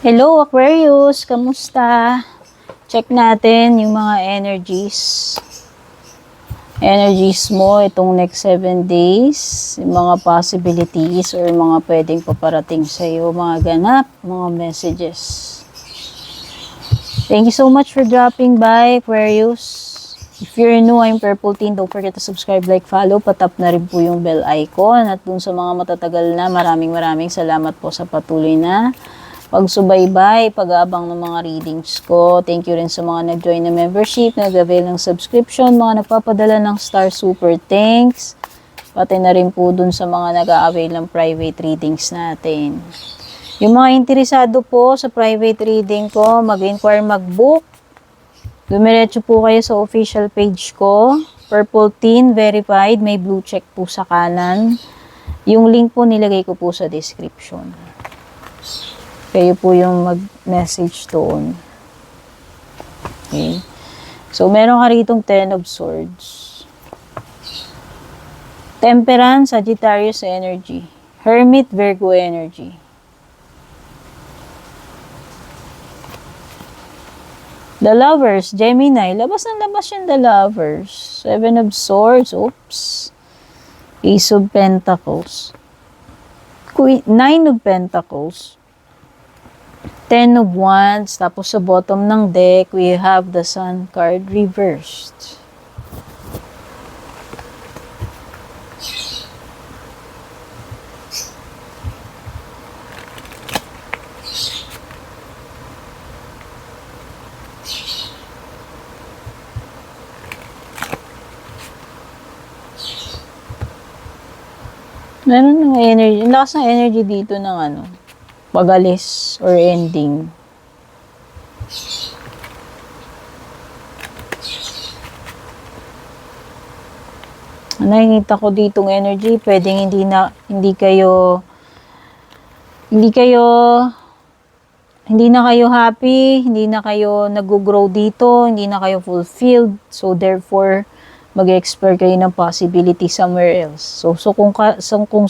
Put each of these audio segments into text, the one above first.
Hello Aquarius, kamusta? Check natin yung mga energies mo itong next 7 days, yung mga possibilities or mga pwedeng paparating sa iyo, mga ganap, mga messages. Thank you so much for dropping by, Aquarius. If you're new, I'm Purple Teen. Don't forget to subscribe, like, follow. Patap na rin po yung bell icon. At dun sa mga matatagal na, maraming salamat po sa patuloy na pagsubaybay, pag-aabang ng mga readings ko. Thank you rin sa mga nag-join na membership, nag-avail ng subscription, mga nagpapadala ng star super thanks. Pati na rin po dun sa mga nag-a-avail ng private readings natin. Yung mga interesado po sa private reading ko, mag-inquire, mag-book. Dumiretso po kayo sa official page ko, Purple Teen Verified, may blue check po sa kanan. Yung link po nilagay ko po sa description. Kayo po yung mag-message doon. Okay. So, meron ka ritong 10 of Swords. Temperance, Sagittarius energy. Hermit, Virgo energy. The Lovers, Gemini. Labas ng labas yung The Lovers. 7 of Swords. Oops. Ace of Pentacles. 9 of Pentacles. 10 of Wands. Tapos sa bottom ng deck, we have the Sun card reversed. Meron ng energy. Ang lakas ng energy dito ng pag-alis or ending. Nakikita ko ditong energy, pwedeng hindi na kayo happy, hindi na kayo nag-grow dito, hindi na kayo fulfilled. So therefore, mag-explore kayo ng possibility somewhere else. So kung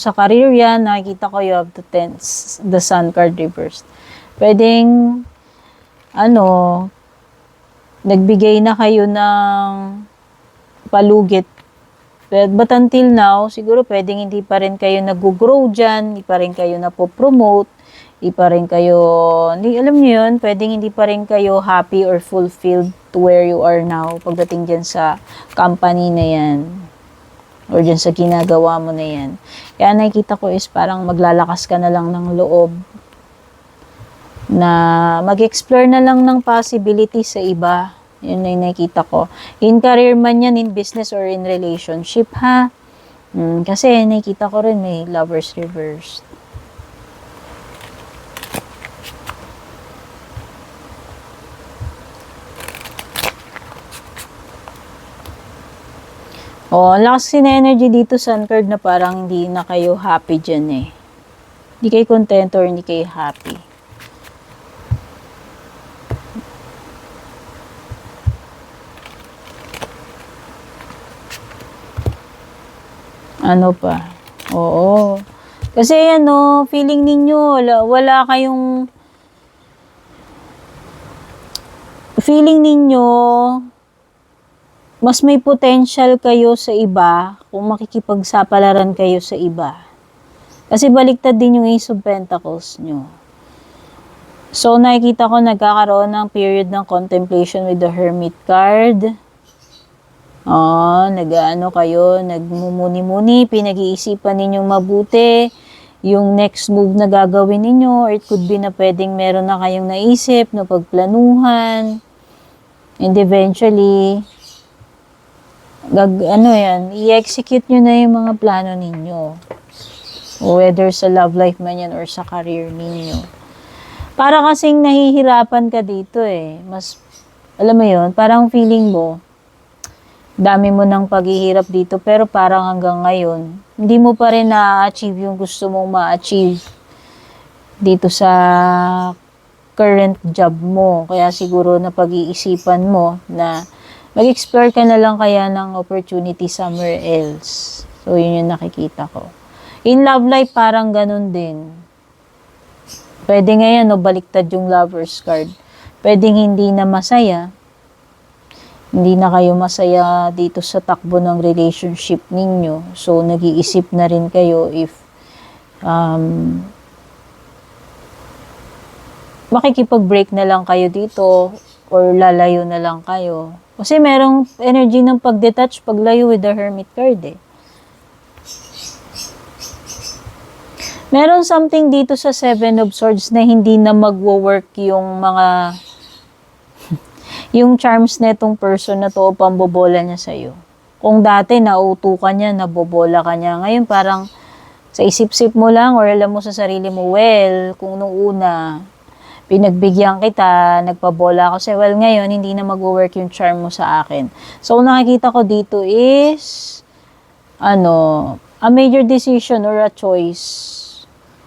sa career yan, nakikita ko you have the Sun card reversed. Pwedeng, nagbigay na kayo ng palugit. But until now, siguro pwedeng hindi pa rin kayo nag-grow dyan, hindi pa rin kayo napopromote, hindi pa rin kayo, alam niyo yun, pwedeng hindi pa rin kayo happy or fulfilled to where you are now pagdating dyan sa company na yan or dyan sa ginagawa mo na yan. Kaya nakikita ko is parang maglalakas ka na lang ng loob na mag-explore na lang ng possibility sa iba. Yun na yung nakikita ko. In career man yan, in business or in relationship, ha? Kasi nakikita ko rin may Lovers reversed. Ang lakas na energy dito, Sun card, na parang hindi na kayo happy dyan eh. Hindi kayo content or hindi kayo happy. Ano pa? Oo. Kasi feeling ninyo, wala kayong feeling ninyo, mas may potential kayo sa iba kung makikipagsapalaran kayo sa iba. Kasi baliktad din yung Ace of Pentacles nyo. So, nakikita ko nagkakaroon ng period ng contemplation with the Hermit card. Kayo, nagmumuni-muni, pinag-iisipan ninyong mabuti yung next move na gagawin ninyo, or it could be na pwedeng meron na kayong naisip na pagplanuhan, and eventually i-execute nyo na yung mga plano ninyo. Whether sa love life man yan or sa career ninyo. Para kasing nahihirapan ka dito eh. Alam mo yun, parang feeling mo, dami mo ng paghihirap dito, pero parang hanggang ngayon, hindi mo pa rin na-achieve yung gusto mong ma-achieve dito sa current job mo. Kaya siguro na pag-iisipan mo na mag-explore ka na lang kaya ng opportunity somewhere else. So, yun yung nakikita ko. In love life, parang ganun din. Pwede ngayon, no, baliktad yung lover's card. Pwedeng hindi na masaya. Hindi na kayo masaya dito sa takbo ng relationship ninyo. So, nag-iisip na rin kayo if makikipag-break na lang kayo dito or lalayo na lang kayo. Kasi merong energy ng pag-detach, paglayo with the Hermit card eh. Meron something dito sa Seven of Swords na hindi na magwo-work yung mga yung charms na itong person na to o pambobola niya sa'yo. Kung dati nauto ka niya, nabobola ka niya, ngayon parang sa isip-sip mo lang or alam mo sa sarili mo, well, kung nung una, pinagbigyan kita, nagpabola ako sa'yo, well, ngayon, hindi na mag-work yung charm mo sa akin. So, nakikita ko dito is, a major decision or a choice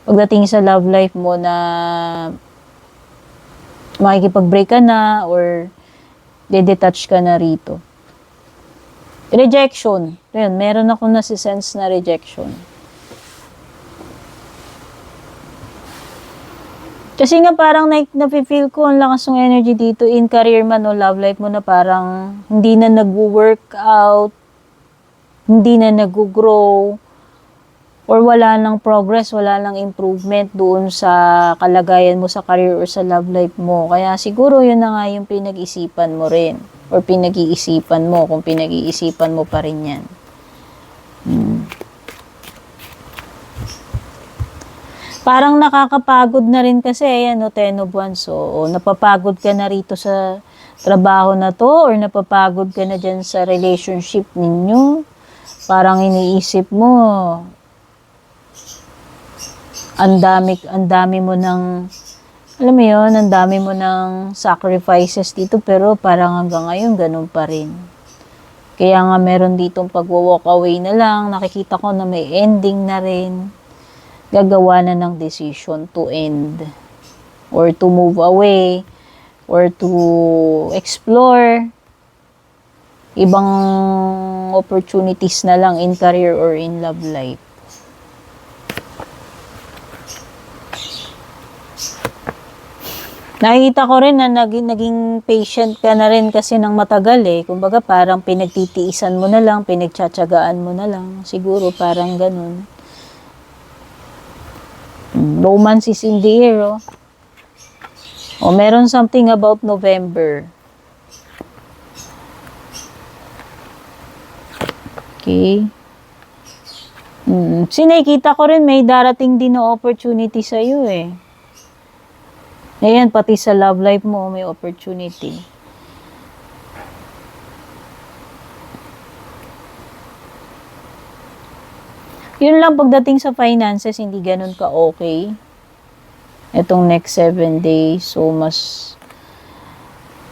pagdating sa love life mo na makikipag-break ka na or de-detach ka na rito. Rejection. Ayun, meron ako nasi-sense na rejection. Kasi nga parang nafe-feel ko ang lakas ng energy dito in career man o love life mo na parang hindi na nag-work out, hindi na nag-grow, or wala nang progress, wala nang improvement doon sa kalagayan mo sa career or sa love life mo. Kaya siguro yun na nga yung pinag-isipan mo rin. Or pinag-iisipan mo, kung pinag-iisipan mo pa rin yan. Parang nakakapagod na rin kasi, ayan, no, Ten of Wands. So, napapagod ka na rito sa trabaho na to or napapagod ka na dyan sa relationship ninyo. Parang iniisip mo, ang dami mo ng, alam mo yun, ang dami mo ng sacrifices dito, pero parang hanggang ngayon, ganun pa rin. Kaya nga meron ditong pag-walk away na lang, nakikita ko na may ending na rin. Gagawa na ng decision to end, or to move away, or to explore ibang opportunities na lang in career or in love life. Nakikita ko rin na naging patient ka na rin kasi ng matagal eh. Kumbaga parang pinagtitiisan mo na lang, pinagtsatsagaan mo na lang. Siguro parang ganun. Romance is in the air, oh. O, meron something about November. Okay. Sinakita ko rin may darating din na opportunity sa'yo eh. Ayan, pati sa love life mo, may opportunity. Yun lang, pagdating sa finances, hindi ganun ka-okay. Itong next 7 days. So, mas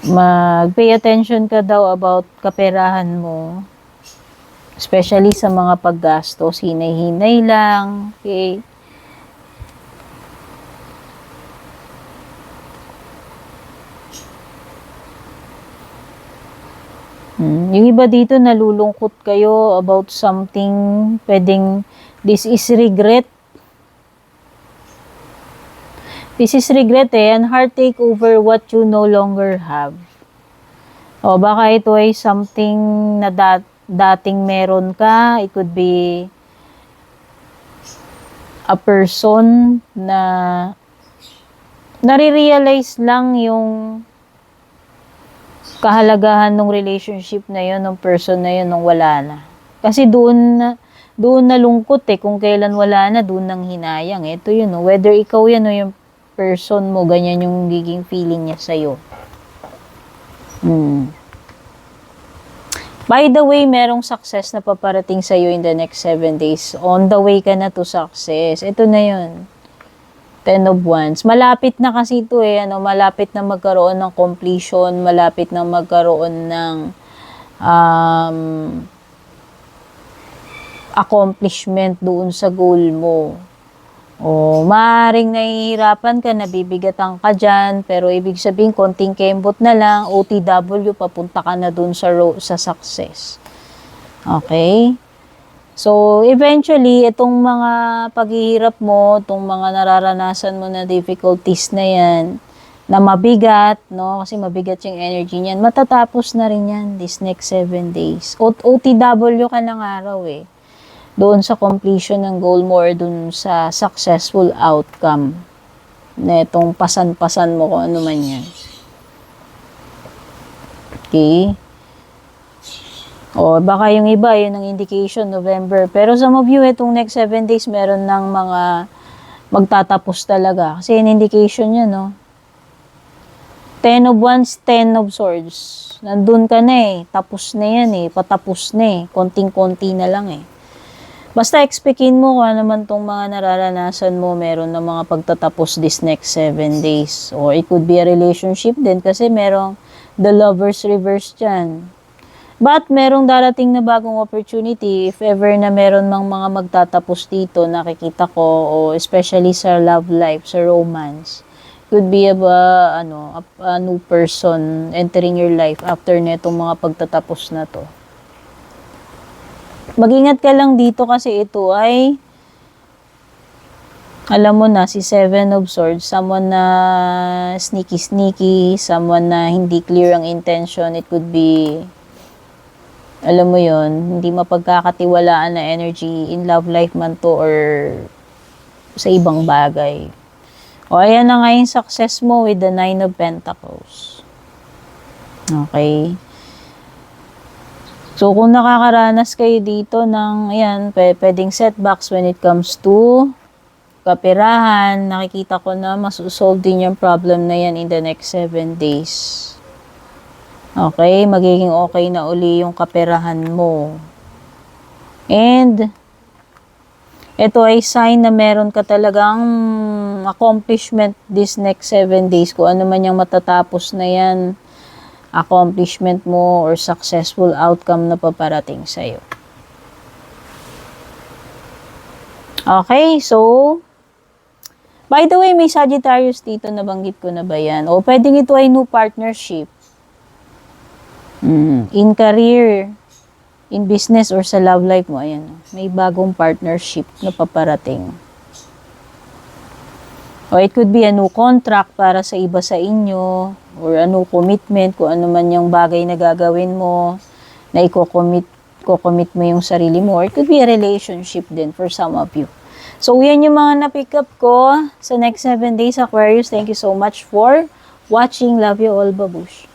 mag-pay attention ka daw about kaperahan mo. Especially sa mga paggastos, hinay-hinay lang. Okay? Yung iba dito nalulungkot kayo about something, pwedeng this is regret. This is regret eh, and heartache over what you no longer have. O baka ito ay something na dating meron ka, it could be a person na nare-realize lang yung kahalagahan ng relationship na yun, ng person na yun, nung wala na. Kasi doon nalungkot eh, kung kailan wala na, doon nang hinayang. Ito yun, no? Whether ikaw yan o yung person mo, ganyan yung giging feeling niya sa'yo. By the way, merong success na paparating sa'yo in the next 7 days. On the way ka na to success. Ito na yun. 10 of Wands. Malapit na kasi ito eh. Malapit na magkaroon ng completion. Malapit na magkaroon ng accomplishment doon sa goal mo. O, maaaring nahihirapan ka, nabibigatan ka dyan, pero ibig sabihin, konting kembot na lang, OTW, papunta ka na doon sa success. Okay? So, eventually, itong mga paghihirap mo, itong mga nararanasan mo na difficulties na yan, na mabigat, no? Kasi mabigat yung energy niyan. Matatapos na rin yan this next 7 days. OTW ka ng araw eh. Doon sa completion ng goal mo or doon sa successful outcome na itong pasan-pasan mo kung ano man yan. Okay? O, baka yung iba, yun ang indication, November. Pero some of you, itong next 7 days, meron ng mga magtatapos talaga. Kasi yung indication yan, no? 10 of Wands, 10 of Swords. Nandun ka na eh. Tapos na yan eh. Patapos na eh. Konting-konti na lang eh. Basta expectin mo kung ano naman tong mga nararanasan mo, meron ng mga pagtatapos this next 7 days. Or it could be a relationship din kasi merong the Lovers reverse dyan. But merong darating na bagong opportunity if ever na meron mang mga magtatapos dito, nakikita ko, o especially sa love life, sa romance. Could be a new person entering your life after netong mga pagtatapos na to. Mag-ingat ka lang dito kasi ito ay, alam mo na, si Seven of Swords, someone na sneaky, someone na hindi clear ang intention. It could be, alam mo yon, hindi mapagkakatiwalaan na energy in love life man to or sa ibang bagay. O, ayan na nga yung success mo with the 9 of Pentacles. Okay. So, kung nakakaranas kayo dito ng, ayan, pwedeng setbacks when it comes to kaperahan, nakikita ko na masosolve din yung problem na yan in the next 7 days. Okay, magiging okay na uli yung kaperahan mo. And, ito ay sign na meron ka talagang accomplishment this next 7 days. Kung ano man yung matatapos na yan, accomplishment mo or successful outcome na paparating sa'yo. Okay, so, by the way, may Sagittarius dito, nabanggit ko na ba yan? O pwedeng ito ay new partnership. In career, in business, or sa love life mo, ayan, may bagong partnership na paparating. O it could be a new contract para sa iba sa inyo, or a new commitment, kung ano man yung bagay na gagawin mo, na i-commit mo yung sarili mo, or it could be a relationship din for some of you. So, yan yung mga na-pick up ko sa next 7 days, Aquarius. Thank you so much for watching. Love you all, babush.